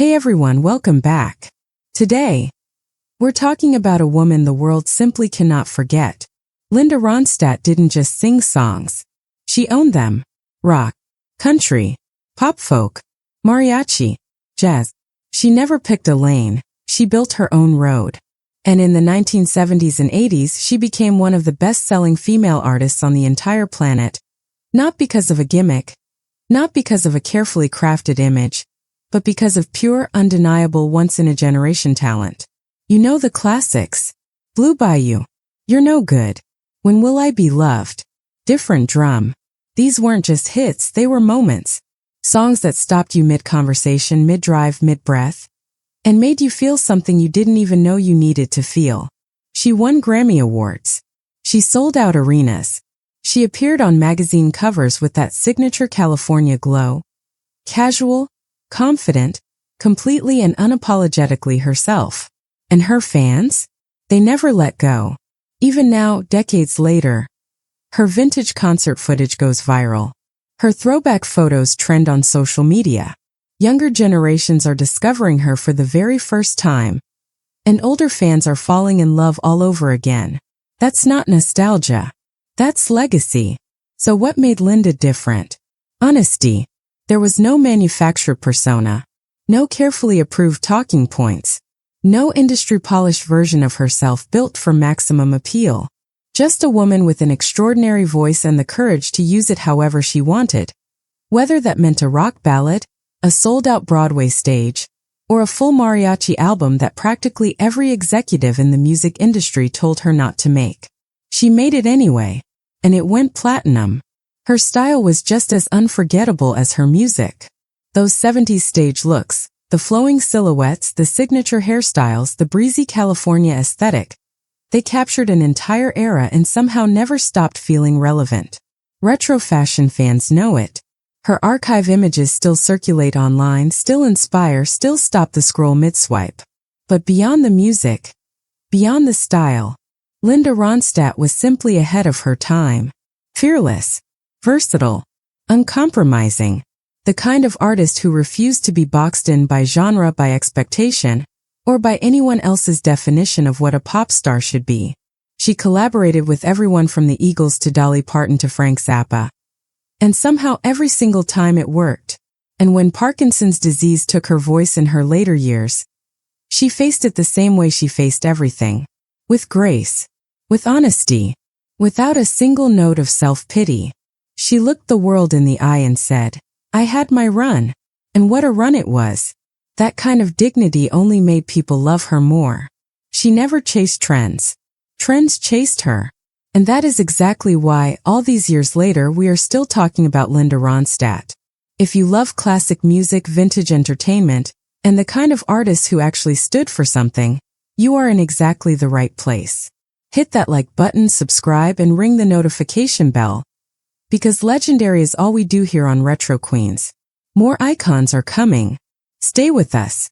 Hey everyone, welcome back. Today, we're talking about a woman the world simply cannot forget. Linda Ronstadt didn't just sing songs. She owned them. Rock, country, pop folk, mariachi, jazz. She never picked a lane. She built her own road. And in the 1970s and 80s, she became one of the best-selling female artists on the entire planet. Not because of a gimmick, not because of a carefully crafted image, but because of pure, undeniable, once-in-a-generation talent. You know the classics. Blue Bayou, You're No Good, When Will I Be Loved, Different Drum. These weren't just hits, they were moments. Songs that stopped you mid-conversation, mid-drive, mid-breath, and made you feel something you didn't even know you needed to feel. She won Grammy Awards. She sold out arenas. She appeared on magazine covers with that signature California glow. Casual, confident, completely and unapologetically herself. And her fans? They never let go. Even now, decades later, her vintage concert footage goes viral. Her throwback photos trend on social media. Younger generations are discovering her for the very first time. And older fans are falling in love all over again. That's not nostalgia. That's legacy. So what made Linda different? Honesty. There was no manufactured persona. No carefully approved talking points. No industry-polished version of herself built for maximum appeal. Just a woman with an extraordinary voice and the courage to use it however she wanted. Whether that meant a rock ballad, a sold-out Broadway stage, or a full mariachi album that practically every executive in the music industry told her not to make. She made it anyway, and it went platinum. Her style was just as unforgettable as her music. Those 70s stage looks, the flowing silhouettes, the signature hairstyles, the breezy California aesthetic, they captured an entire era and somehow never stopped feeling relevant. Retro fashion fans know it. Her archive images still circulate online, still inspire, still stop the scroll mid-swipe. But beyond the music, beyond the style, Linda Ronstadt was simply ahead of her time. Fearless, versatile, uncompromising. The kind of artist who refused to be boxed in by genre, by expectation, or by anyone else's definition of what a pop star should be. She collaborated with everyone from the Eagles to Dolly Parton to Frank Zappa. And somehow every single time it worked. And when Parkinson's disease took her voice in her later years, she faced it the same way she faced everything. With grace. With honesty. Without a single note of self-pity. She looked the world in the eye and said, I had my run. And what a run it was. That kind of dignity only made people love her more. She never chased trends. Trends chased her. And that is exactly why, all these years later, we are still talking about Linda Ronstadt. If you love classic music, vintage entertainment, and the kind of artists who actually stood for something, you are in exactly the right place. Hit that like button, subscribe, and ring the notification bell. Because legendary is all we do here on Retro Queens. More icons are coming. Stay with us.